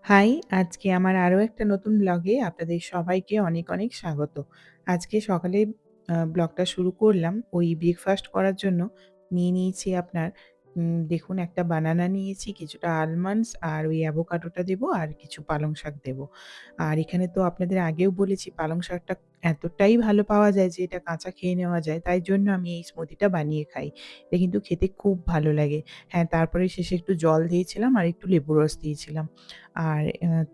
High, আজকে আমার আরো একটা নতুন ব্লগে আপনাদের সবাইকে অনেক, অনেক স্বাগত। আজকে সকালে ব্লগটা শুরু করলাম ওই ব্রেকফাস্ট করার জন্য। নিয়ে নিয়েছি আপনার দেখুন একটা বানানা নিয়েছি, কিছুটা আলমন্ডস আর ওই অ্যাভোকাডোটা দেবো আর কিছু পালং শাক দেবো। আর এখানে তো আপনাদের আগেও বলেছি পালং শাকটা এতটাই ভালো পাওয়া যায় যে এটা কাঁচা খেয়ে নেওয়া যায়। তাই জন্য আমি এই স্মুদিটা বানিয়ে খাই। এটা কিন্তু খেতে খুব ভালো লাগে। হ্যাঁ, তারপরে শেষে একটু জল দিয়েছিলাম আর একটু লেবুর রস দিয়েছিলাম। আর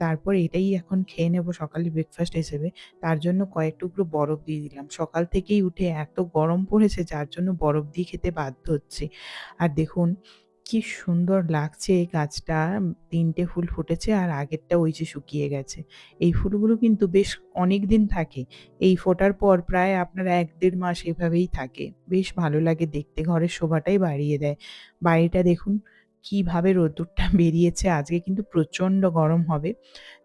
তারপর এটাই এখন খেয়ে নেব সকালে ব্রেকফাস্ট হিসেবে। তার জন্য কয়েক টুকরো বরফ দিয়ে দিলাম। সকাল থেকেই উঠে এত গরম পড়েছে যার জন্য বরফ দিয়ে খেতে বাধ্য হচ্ছি। আর দেখুন কি সুন্দর লাগছে এই গাছটা। ৩ টে ফুল ফুটেছে আর আগেরটা ওই যে শুকিয়ে গেছে। এই ফুলগুলো কিন্তু বেশ অনেকদিন থাকে। এই ফোটার পর প্রায় আপনার ১-১.৫ মাস এভাবেই থাকে। বেশ ভালো লাগে দেখতে, ঘরের শোভাটাই বাড়িয়ে দেয়। বাইরেটা দেখুন কিভাবে রোদ্দুরটা বেরিয়েছে। আজকে কিন্তু প্রচণ্ড গরম হবে।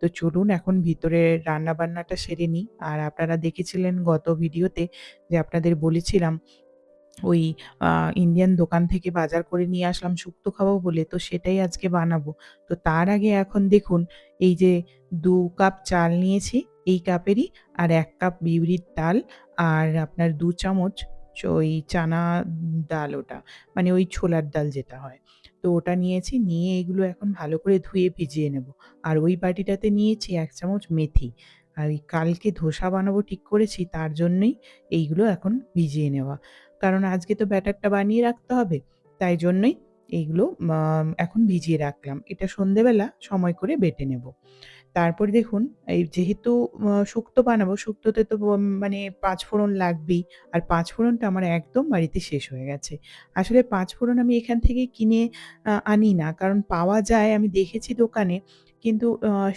তো চলুন এখন ভিতরে রান্নাবান্নাটা সেরে নিই। আর আপনারা দেখেছিলেন গত ভিডিওতে যে আপনাদের বলেছিলাম ওই আ ইন্ডিয়ান দোকান থেকে বাজার করে নিয়ে আসলাম শুক্তো খাবো বলে, তো সেটাই আজকে বানাবো। তো তার আগে এখন দেখুন এই যে ২ কাপ চাল নিয়েছি, এই কাপেরই আর ১ কাপ বিউরির ডাল আর আপনার ২ চামচ ওই চানা ডাল ওটা, মানে ওই ছোলার ডাল যেটা হয়। তো ওটা নিয়েছি, নিয়ে এগুলো এখন ভালো করে ধুয়ে ভিজিয়ে নেব। আর ওই বাটিটাতে নিয়েছি ১ চামচ মেথি। আর ওই কালকে ধোসা বানাবো ঠিক করেছি তার জন্যই এইগুলো এখন ভিজিয়ে নেওয়া। কারণ আজকে তো ব্যাটারটা বানিয়ে রাখতে হবে। তাই জন্যই এইগুলো এখন ভিজিয়ে রাখলাম। এটা সন্ধ্যেবেলা সময় করে বেটে নেব। তারপরে দেখুন এই যেহেতু শুক্তো বানাবো, শুক্তোতে তো মানে ৫ ফোড়ন লাগবেই। আর ৫ ফোড়নটা আমার একদম বাড়িতে শেষ হয়ে গেছে। আসলে ৫ ফোড়ন আমি এখান থেকে কিনে আনি না। কারণ পাওয়া যায়, আমি দেখেছি দোকানে। কিন্তু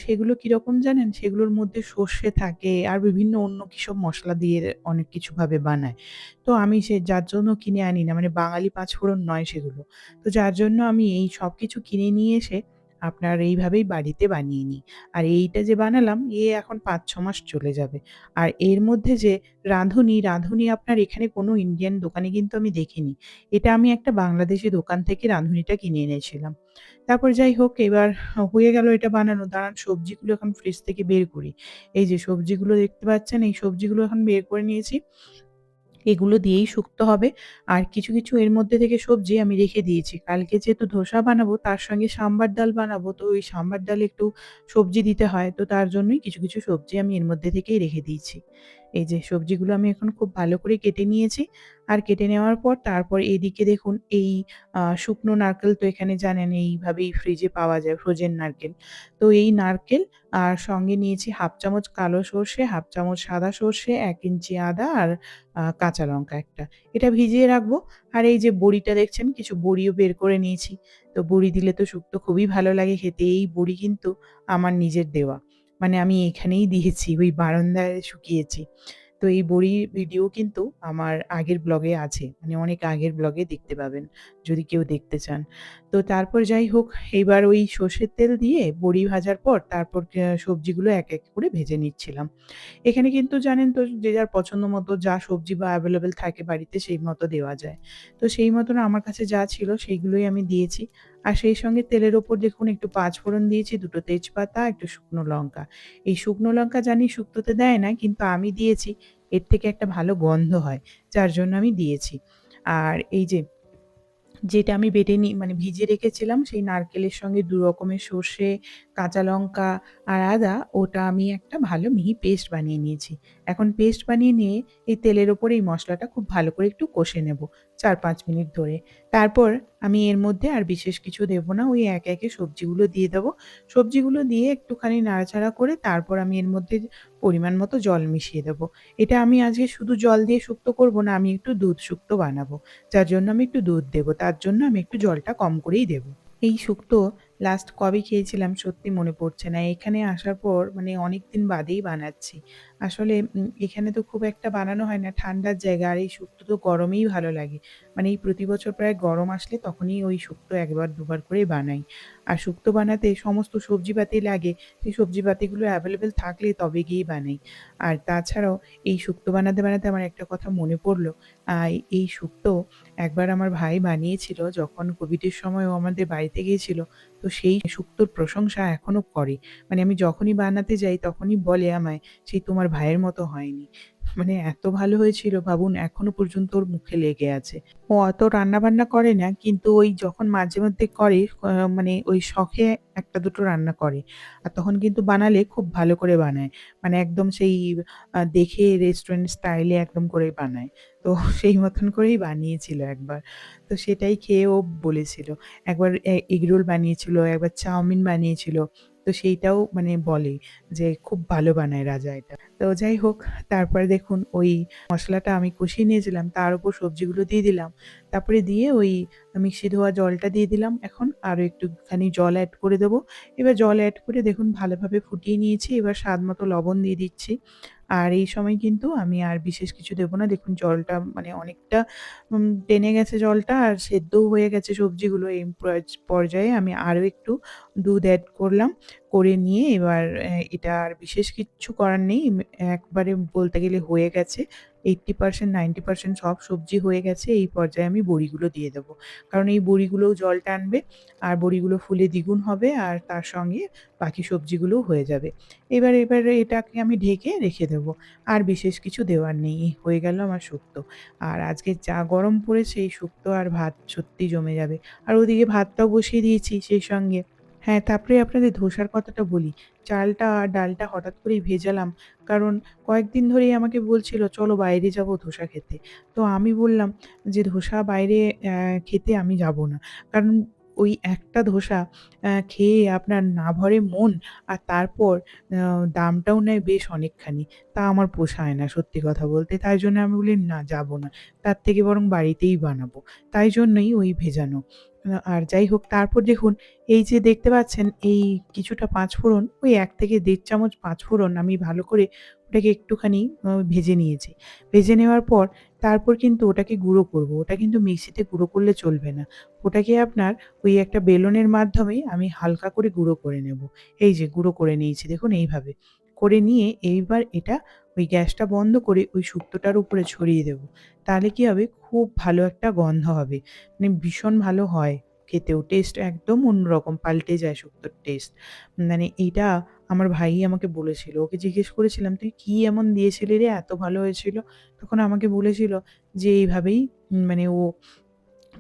সেগুলো কিরকম জানেন? সেগুলোর মধ্যে সর্ষে থাকে আর বিভিন্ন অন্য কিসব মসলা দিয়ে অনেক কিছুভাবে বানায়। তো আমি যার জন্য কিনে আনি না। মানে বাঙালি ৫ ফোড়ন নয় সেগুলো। তো যার জন্য আমি এই সবকিছু কিনে নিয়ে এসে আপনার এইভাবেই বাড়িতে বানিয়ে নিই। আর এইটা যে বানালাম এখন ৫-৬ মাস চলে যাবে। আর এর মধ্যে যে রাঁধুনি আপনার এখানে কোনো ইন্ডিয়ান দোকানে কিন্তু আমি দেখিনি। এটা আমি একটা বাংলাদেশি দোকান থেকে রাঁধুনিটা কিনে এনেছিলাম। তারপর যাই হোক এবার হয়ে গেল এটা বানানো। দাঁড়ান সবজিগুলো এখন ফ্রিজ থেকে বের করি। এই যে সবজিগুলো দেখতে পাচ্ছেন, এই সবজিগুলো এখন বের করে নিয়েছি। এগুলো দিয়েই শুক্তো হবে। আর কিছু, কিছু এর মধ্যে থেকে সবজি আমি রেখে দিয়েছি। কালকে যেহেতু ধোসা বানাবো তার সঙ্গে সাম্বার ডাল বানাবো। তো ওই সাম্বার ডালে একটু সবজি দিতে হয়। তো তার জন্যই কিছু, কিছু সবজি আমি এর মধ্যে থেকেই রেখে দিয়েছি। এই যে সবজিগুলো আমি এখন খুব ভালো করে কেটে নিয়েছি। আর কেটে নেওয়ার পর তারপর এদিকে দেখুন এই শুকনো নারকেল তো এখানে জানেন এইভাবেই ফ্রিজে পাওয়া যায়, ফ্রোজেন নারকেল। তো এই নারকেল আর সঙ্গে নিয়েছি ১/২ চামচ কালো সর্ষে, ১/২ চামচ সাদা সর্ষে, ১ ইঞ্চি আদা আর কাঁচা লঙ্কা একটা। এটা ভিজিয়ে রাখবো। আর এই যে বড়িটা দেখছেন, কিছু বড়িও বের করে নিয়েছি। তো বড়ি দিলে তো শুক্তো খুবই ভালো লাগে খেতে। এই বড়ি কিন্তু আমার নিজের দেওয়া। মানে আমি এখানেই দিয়েছি, ওই বারান্দায় শুকিয়েছি। তো এই বড়ির ভিডিও কিন্তু আমার আগের ব্লগে আছে। মানে অনেক আগের ব্লগে দেখতে পাবেন, যদি কেউ দেখতে চান। তো তারপর যাই হোক, এইবার ওই সর্ষের তেল দিয়ে বড়ি ভাজার পর তারপর সবজিগুলো এক, এক করে ভেজে নিচ্ছিলাম। এখানে কিন্তু জানেন তো যে যার পছন্দ মতো যা সবজি বা এভেলেবল থাকে বাড়িতে সেই মতো দেওয়া যায়। তো সেই মতন আমার কাছে যা ছিল সেইগুলোই আমি দিয়েছি। আর সেই সঙ্গে তেলের ওপর দেখুন একটু পাঁচফোড়ন দিয়েছি, ২ টো তেজপাতা, একটু শুকনো লঙ্কা। এই শুকনো লঙ্কা জানি শুক্তোতে দেয় না, কিন্তু আমি দিয়েছি। এর থেকে একটা ভালো গন্ধ হয়। যার জন্য আমি দিয়েছি। আর এই যে যেটা আমি বেটে মানে ভিজিয়ে রেখেছিলাম সেই নারকেলের সঙ্গে ২ রকমের সর্ষে, কাঁচা লঙ্কা আর আদা, ওটা আমি একটা ভালো মিহি পেস্ট বানিয়ে নিয়েছি। এখন পেস্ট বানিয়ে নিয়ে এই তেলের ওপরে এই মসলাটা খুব ভালো করে একটু কষে নেব ৪-৫ মিনিট ধরে। তারপর আমি এর মধ্যে আর বিশেষ কিছু দেব না। ওই একে, একে সবজিগুলো দিয়ে দেবো। সবজিগুলো দিয়ে একটুখানি নাড়াচাড়া করে তারপর আমি এর মধ্যে পরিমাণ মতো জল মিশিয়ে দেবো। এটা আমি আজকে শুধু জল দিয়ে শুক্তো করব না, আমি একটু দুধ শুক্তো বানাবো। যার জন্য আমি একটু দুধ দেবো। তার জন্য আমি একটু জলটা কম করেই দেবো। এই শুক্তো লাস্ট কবে খেয়েছিলাম সত্যি মনে পড়ছে না। এখানে আসার পর মানে অনেকদিন বাদেই বানাচ্ছি। আসলে এখানে তো খুব একটা বানানো হয় না, ঠান্ডার জায়গা। আর এই শুক্তো তো গরমেই ভালো লাগে। মানে এই প্রতি বছর প্রায় গরম আসলে তখনই ওই শুক্তো ১ বার ২ বার করে বানাই। আর শুক্তো বানাতে সমস্ত সবজিপাতি লাগে। সেই সবজিপাতিগুলো এভেলেবল থাকলে তবে গিয়েই বানাই। আর তাছাড়াও এই শুক্তো বানাতে আমার একটা কথা মনে পড়ল। আ এই শুক্তো একবার আমার ভাই বানিয়েছিল যখন কোভিডের সময় ও আমাদের বাড়িতে গিয়েছিল। তো সেই শুক্তোর প্রশংসা এখনো করে। মানে আমি যখনই বানাতে যাই তখনই বলে আমায়, "সেই তোমার ভাইয়ের মতো হয়নি।" মানে এত ভালো হয়েছিল ভাবুন, এখনো পর্যন্ত ওর মুখে লেগে আছে। ও অত রান্নাবান্না করে না, কিন্তু ওই যখন মাঝে মধ্যে করে মানে ওই শখে ১ টা ২ টো রান্না করে। আর তখন কিন্তু বানালে খুব ভালো করে বানায়। মানে একদম সেই দেখে রেস্টুরেন্ট স্টাইলে একদম করে বানায়। তো সেই মতন করেই বানিয়েছিল একবার। তো সেটাই খেয়ে ও বলেছিল। একবার এগরোল বানিয়েছিল, একবার চাউমিন বানিয়েছিল। তো সেইটাও মানে বলে যে, "খুব ভালো বানায় রাজা এটা।" তো যাই হোক, তারপরে দেখুন ওই মসলাটা আমি কষিয়ে নিয়েছিলাম, তার উপর সবজিগুলো দিয়ে দিলাম। তারপরে দিয়ে ওই মিক্সি ধোয়া জলটা দিয়ে দিলাম এখন। আরো একটুখানি জল এড করে দেবো। এবার জল এড করে দেখুন ভালোভাবে ফুটিয়ে নিয়েছি। এবার স্বাদ মতো লবণ দিয়ে দিচ্ছি। আর এই সময় কিন্তু আমি আর বিশেষ কিছু দেব না। দেখুন জলটা মানে অনেকটা টেনে গেছে জলটা, আর সেদ্ধও হয়ে গেছে সবজিগুলো। এই পর্যায়ে আমি আরো একটু দুধ এড করলাম। করে নিয়ে এবার এটা আর বিশেষ কিচ্ছু করার নেই। একবারে বলতে গেলে হয়ে গেছে। 80% 90% সব সবজি হয়ে গেছে। এই পর্যায়ে আমি বড়িগুলো দিয়ে দেবো। কারণ এই বড়িগুলোও জল টানবে, আর বড়িগুলো ফুলে দ্বিগুণ হবে, আর তার সঙ্গে বাকি সবজিগুলোও হয়ে যাবে। এবারে এটাকে আমি ঢেকে রেখে দেবো। আর বিশেষ কিছু দেওয়ার নেই। এই হয়ে গেল আমার শুক্তো। আর আজকে যা গরম পড়েছে এই শুক্তো আর ভাত সত্যিই জমে যাবে। আর ওদিকে ভাতটাও বসিয়ে দিয়েছি সেই সঙ্গে। হ্যাঁ, তারপরে আপনাদের ধোসার কথাটা বলি। চালটা আর ডালটা হঠাৎ করেই ভেজালাম। কারণ কয়েকদিন ধরেই আমাকে বলছিল, "চলো বাইরে যাবো ধোসা খেতে।" তো আমি বললাম যে, "ধোসা বাইরে খেতে আমি যাবো না।" কারণ ওই একটা ধোসা খেয়ে আপনার না ভরে মন, আর তারপর আ দামটাও নেয় বেশ অনেকখানি। তা আমার পোষায় না সত্যি কথা বলতে। তাই জন্য আমি বলি, "না, যাবো না। তার থেকে বরং বাড়িতেই বানাবো।" তাই জন্যই ওই ভেজানো। আর যাই হোক, তারপর দেখুন এই যে দেখতে পাচ্ছেন এই কিছুটা পাঁচফোড়ন, ওই ১ থেকে ১.৫ চামচ পাঁচফোড়ন আমি ভালো করে ওটাকে একটুখানি ভেজে নিয়েছি। ভেজে নেওয়ার পর তারপর কিন্তু ওটাকে গুঁড়ো করব। ওটা কিন্তু মিক্সিতে গুঁড়ো করলে চলবে না। ওটাকে আপনার ওই একটা বেলনের মাধ্যমে আমি হালকা করে গুঁড়ো করে নেব। এই যে গুঁড়ো করে নিয়েছি দেখুন এইভাবে। করে নিয়ে এইবার এটা ওই গ্যাসটা বন্ধ করে ওই শুক্তোটার উপরে ছড়িয়ে দেব। তাহলে কি হবে? খুব ভালো একটা গন্ধ হবে। মানে ভীষণ ভালো হয় খেতেও। টেস্ট একদম অন্যরকম, পাল্টে যায় শুক্তোর টেস্ট। মানে এইটা আমার ভাইই আমাকে বলেছিল। ওকে জিজ্ঞেস করেছিলাম, "তুই কি এমন দিয়েছিলি রে এত ভালো হয়েছিল?" তখন আমাকে বলেছিল যে এইভাবেই মানে ও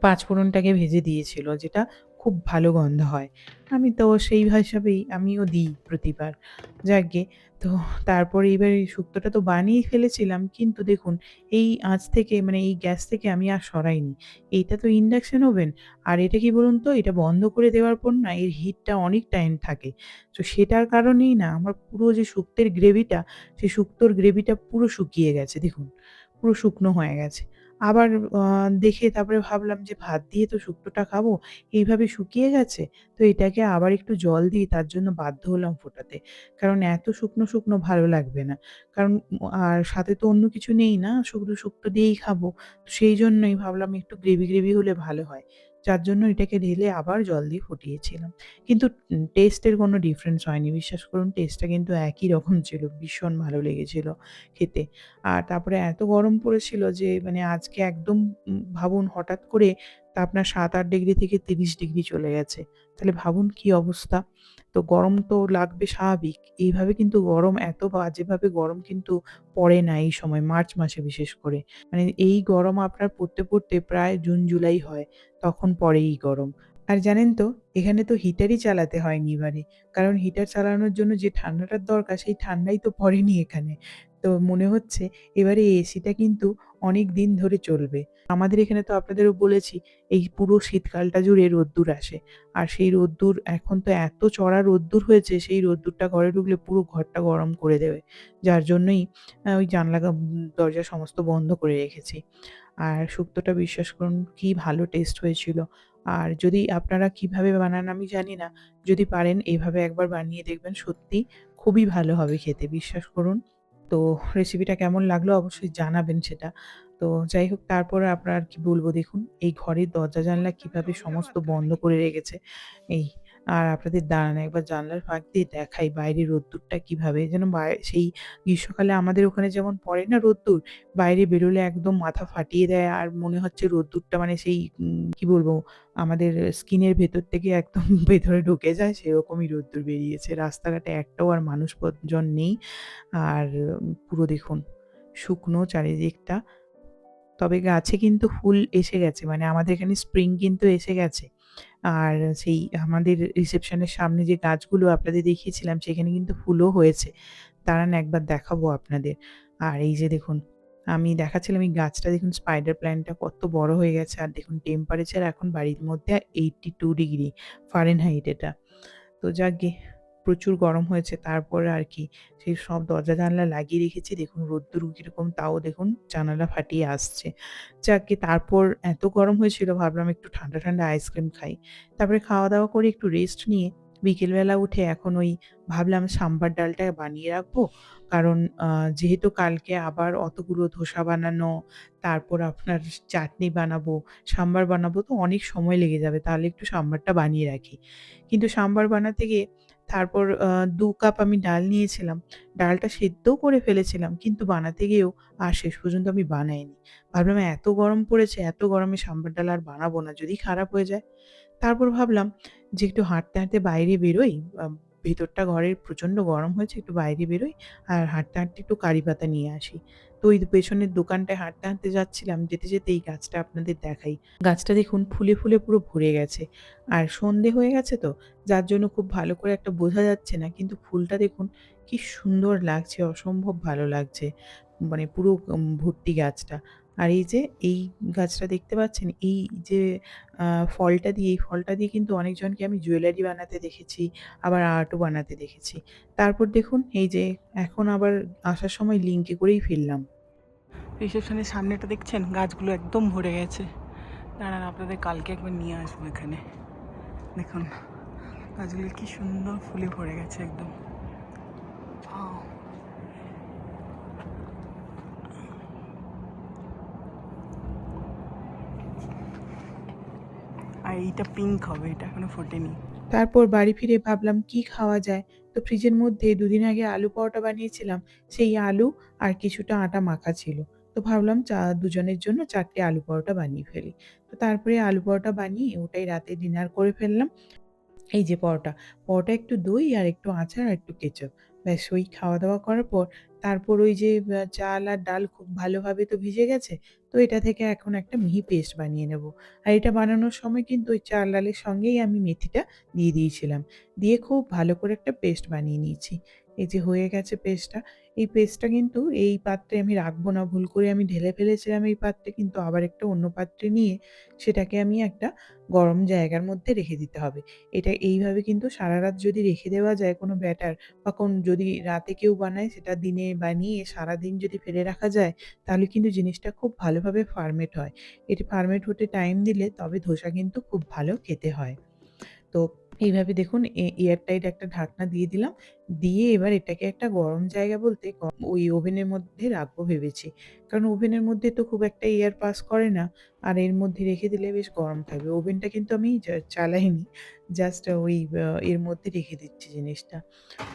পাঁচফোড়নটাকে ভেজে দিয়েছিল, যেটা খুব ভালো গন্ধ হয়। আমি তো সেই হিসাবেই আমিও দিই প্রতিবার। যাকগে, তো তারপরে এবার এই শুক্তোটা তো বানিয়েই ফেলেছিলাম। কিন্তু দেখুন এই আঁচ থেকে মানে এই গ্যাস থেকে আমি আর সরাইনি। এইটা তো ইন্ডাকশন ওভেন। আর এটা কি বলুন তো? এটা বন্ধ করে দেওয়ার পর না এর হিটটা অনেক টাইম থাকে। তো সেটার কারণেই না আমার পুরো যে শুক্তের গ্রেভিটা, সেই শুক্তোর গ্রেভিটা পুরো শুকিয়ে গেছে দেখুন। পুরো শুকনো হয়ে গেছে। আবার আ দেখে তারপরে ভাবলাম যে ভাত দিয়ে তো শুক্তোটা খাবো, এইভাবে শুকিয়ে গেছে। তো এটাকে আবার একটু জল দিয়ে তার জন্য বাধ্য হলাম ফোটাতে। কারণ এত শুকনো ভালো লাগবে না। কারণ আর সাথে তো অন্য কিছু নেই না, শুধু শুক্তো দিয়েই খাবো। তো সেই জন্যই ভাবলাম একটু গ্রেভি হলে ভালো হয়। যার জন্য এটাকে ঢেলে আবার জল দিয়ে ফুটিয়েছিলাম। কিন্তু টেস্টের কোনো ডিফারেন্স হয়নি। বিশ্বাস করুন টেস্টটা কিন্তু একই রকম ছিল। ভীষণ ভালো লেগেছিল খেতে। আর তারপরে এত গরম পড়েছিল যে মানে আজকে একদম ভাবুন হঠাৎ করে তা আপনার ৭-৮ ডিগ্রি থেকে ৩০ ডিগ্রি চলে গেছে। তাহলে ভাবুন কি অবস্থা? তো গরম তো লাগবে স্বাভাবিক। এইভাবে কিন্তু গরম এত বাজেভাবে গরম কিন্তু পড়ে না এই সময় মার্চ মাসে বিশেষ করে। মানে এই গরম আপনার পড়তে প্রায় জুন জুলাই হয়। তখন পড়ে এই গরম। আর জানেন তো এখানে তো হিটারই চালাতে হয়নি এবারে। কারণ হিটার চালানোর জন্য যে ঠান্ডাটার দরকার সেই ঠান্ডাই তো পড়েনি এখানে। তো মনে হচ্ছে এবারে এসিটা কিন্তু অনেকদিন ধরে চলবে। আমাদের এখানে তো আপনাদেরও বলেছি এই পুরো শীতকালটা জুড়ে রোদ্দুর আসে। আর সেই রোদ্দুর এখন তো এত চড়া রোদ্দুর হয়েছে, সেই রোদ্দুরটা ঘরে ঢুকলে পুরো ঘরটা গরম করে দেবে। যার জন্যই ওই জানলা দরজা সমস্ত বন্ধ করে রেখেছি। আর শুক্তোটা বিশ্বাস করুন কি ভালো টেস্ট হয়েছিল। আর যদি আপনারা কিভাবে বানান আমি জানি না। যদি পারেন এভাবে একবার বানিয়ে দেখবেন, সত্যি খুবই ভালো হবে খেতে, বিশ্বাস করুন। তো রেসিপিটা কেমন লাগলো অবশ্যই জানাবেন সেটা। তো যাই হোক, তারপরে আপনার আর কি বলবো, দেখুন এই ঘরের দরজা জানলা কিভাবে সমস্ত বন্ধ করে রেখেছে। এই আর আপনাদের দাঁড়ান একবার জানলার ফাঁক দিয়ে দেখাই বাইরে রোদ্দুরটা কিভাবে যেন সেই গ্রীষ্মকালে আমাদের ওখানে যেমন পড়ে না রোদ্দুর, বাইরে বেরোলে একদম মাথা ফাটিয়ে দেয় আর মনে হচ্ছে রোদ্দুরটা মানে সেই কি বলবো, আমাদের স্কিনের ভেতর থেকে একদম ভেতরে ঢুকে যায় সেরকমই রোদ্দুর বেরিয়েছে। রাস্তাঘাটে একটাও আর মানুষজন নেই। আর পুরো দেখুন শুকনো চারিদিকটা। তবে গাছে কিন্তু ফুল এসে গেছে। মানে আমাদের এখানে স্প্রিং কিন্তু এসে গেছে। আর সেই আমাদের রিসেপশনের সামনে যে গাছগুলো আপনাদের দেখিয়েছিলাম সেখানে কিন্তু ফুলও হয়েছে। দাঁড়ান একবার দেখাবো আপনাদের। আর এই যে দেখুন, আমি দেখাচ্ছিলাম এই গাছটা, দেখুন স্পাইডার প্ল্যান্টটা কত বড় হয়ে গেছে। আর দেখুন টেম্পারেচার এখন বাড়ির মধ্যে 82 ডিগ্রি ফারেনহাইট এটা। তো যাকগে, প্রচুর গরম হয়েছে। তারপরে আর কি সেই সব দরজা জানালা লাগিয়ে রেখেছি। দেখুন রোদ্দুর কিরকম, তাও দেখুন জানালা ফাটিয়ে আসছে। যাকগে, তারপর এত গরম হয়েছিল ভাবলাম একটু ঠান্ডা, ঠান্ডা আইসক্রিম খাই। তারপরে খাওয়া-দাওয়া করে একটু রেস্ট নিয়ে বিকেলবেলা উঠে এখন ওই ভাবলাম সাম্বার ডালটা বানিয়ে রাখবো। কারণ যেহেতু কালকে আবার অতগুলো ধোসা বানানো, তারপর আপনার চাটনি বানাবো, সাম্বার বানাবো, তো অনেক সময় লেগে যাবে। তাহলে একটু সাম্বারটা বানিয়ে রাখি। কিন্তু সাম্বার বানাতে গিয়ে তারপর ২ কাপ আমি ডাল নিয়েছিলাম। ডালটা সেদ্ধও করে ফেলেছিলাম। কিন্তু বানাতে গিয়েও আর শেষ পর্যন্ত আমি বানাইনি। ভাবলাম এত গরম পড়েছে, এত গরমে সাম্বার ডাল আর বানাবো না। যদি খারাপ হয়ে যায়? তারপর ভাবলাম যে একটু হাঁটতে, হাঁটতে বাইরে বেরোই। ভেতরটা ঘরের প্রচণ্ড গরম হয়েছে, একটু বাইরে বেরোই আর হাঁটতে, হাঁটতে একটু কারি পাতা নিয়ে আসি। তো ওই পেছনের দোকানটায় হাঁটতে, হাঁটতে যাচ্ছিলাম। যেতে, যেতে এই গাছটা আপনাদের দেখাই। গাছটা দেখুন ফুলে, ফুলে পুরো ভরে গেছে। আর সন্ধে হয়ে গেছে তো, যার জন্য খুব ভালো করে একটা বোঝা যাচ্ছে না। কিন্তু ফুলটা দেখুন কি সুন্দর লাগছে, অসম্ভব ভালো লাগছে। মানে পুরো ভর্তি গাছটা। আর এই যে এই গাছটা দেখতে পাচ্ছেন? এই যে আ এই ফলটা দিয়ে কিন্তু অনেকজনকে আমি জুয়েলারি বানাতে দেখেছি, আবার আর্টও বানাতে দেখেছি। তারপর দেখুন এই যে এখন আবার আসার সময় লিংকে করেই ফিরলাম। রিসেপশনের সামনেটা দেখছেন গাছগুলো একদম ভরে গেছে। দাঁড়ান আপনাদের কালকে একবার নিয়ে আসবো এখানে। দেখুন গাছগুলো কি সুন্দর ফুলে ভরে গেছে একদম। Wow! আর এইটা পিঙ্ক হবে, এটা এখনো ফোটেনি। তারপর বাড়ি ফিরে ভাবলাম কি খাওয়া যায়? তো ফ্রিজের মধ্যে ২ দিন আগে আলু পরোটা বানিয়েছিলাম। সেই আলু আর কিছুটা আটা মাখা ছিল। তো ভাবলাম দুজনের জন্য ৪ টে আলু পরোটা বানিয়ে ফেলি। তো তারপরে আলু পরোটা বানিয়ে ওটাই রাতে ডিনার করে ফেললাম। এই যে পরোটা, পরোটা একটু দই আর একটু আচার আর একটু কেচাপ। ব্যাস ওই খাওয়া-দাওয়া করার পর তারপর ওই যে চাল আর ডাল খুব ভালোভাবে তো ভিজে গেছে। তো এটা থেকে এখন একটা মিহি পেস্ট বানিয়ে নেব। আর এটা বানানোর সময় কিন্তু ওই চাল ডালের সঙ্গেই আমি মেথিটা দিয়ে দিয়েছিলাম। দিয়ে খুব ভালো করে একটা পেস্ট বানিয়ে নিয়েছি। এই যে হয়ে গেছে পেস্টটা। এই পেস্টটা কিন্তু এই পাত্রে আমি রাখবো না। ভুল করে আমি ঢেলে ফেলেছিলাম এই পাত্রে, কিন্তু আবার একটা অন্য পাত্রে নিয়ে সেটাকে আমি একটা গরম জায়গার মধ্যে রেখে দিতে হবে। এটা এইভাবে কিন্তু সারারাত যদি রেখে দেওয়া যায় কোনো ব্যাটার, বা যদি রাতে কেউ বানায় সেটা দিনে বানিয়ে সারাদিন যদি ফেলে রাখা যায়, তাহলে কিন্তু জিনিসটা খুব ভালোভাবে ফার্মেট হয়। এটা ফার্মেট হতে টাইম দিলে তবে ধোসা কিন্তু খুব ভালো খেতে হয়। তো এইভাবে দেখুন এয়ার টাইট একটা ঢাকনা দিয়ে দিলাম। দিয়ে এবার এটাকে একটা গরম জায়গা বলতে ওই ওভেনের মধ্যে রাখবো ভেবেছি। কারণ ওভেনের মধ্যে তো খুব একটা এয়ার পাস করে না। আর এর মধ্যে রেখে দিলে বেশ গরম থাকবে। ওভেনটা কিন্তু আমি চালাইনি। জাস্ট ওই এর মধ্যে রেখে দিচ্ছি জিনিসটা।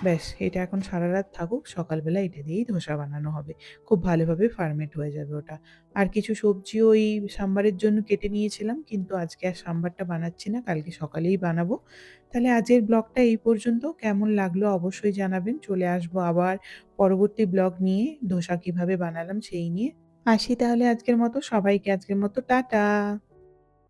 ব্যাস এটা এখন সারারাত থাকুক। সকালবেলা এটা দিয়েই ধোসা বানানো হবে। খুব ভালোভাবে ফার্মেট হয়ে যাবে ওটা। আর কিছু সবজিও ওই সাম্বারের জন্য কেটে নিয়েছিলাম। কিন্তু আজকে আর সাম্বারটা বানাচ্ছি না। কালকে সকালেই বানাবো। তাহলে আজকের ব্লগটা এই পর্যন্ত। কেমন লাগলো অবশ্যই জানাবেন। চলে আসবো আবার পরবর্তী ব্লগ নিয়ে, ধোসা কিভাবে বানালাম সেই নিয়ে। আসি তাহলে আজকের মতো। সবাইকে আজকের মতো টাটা।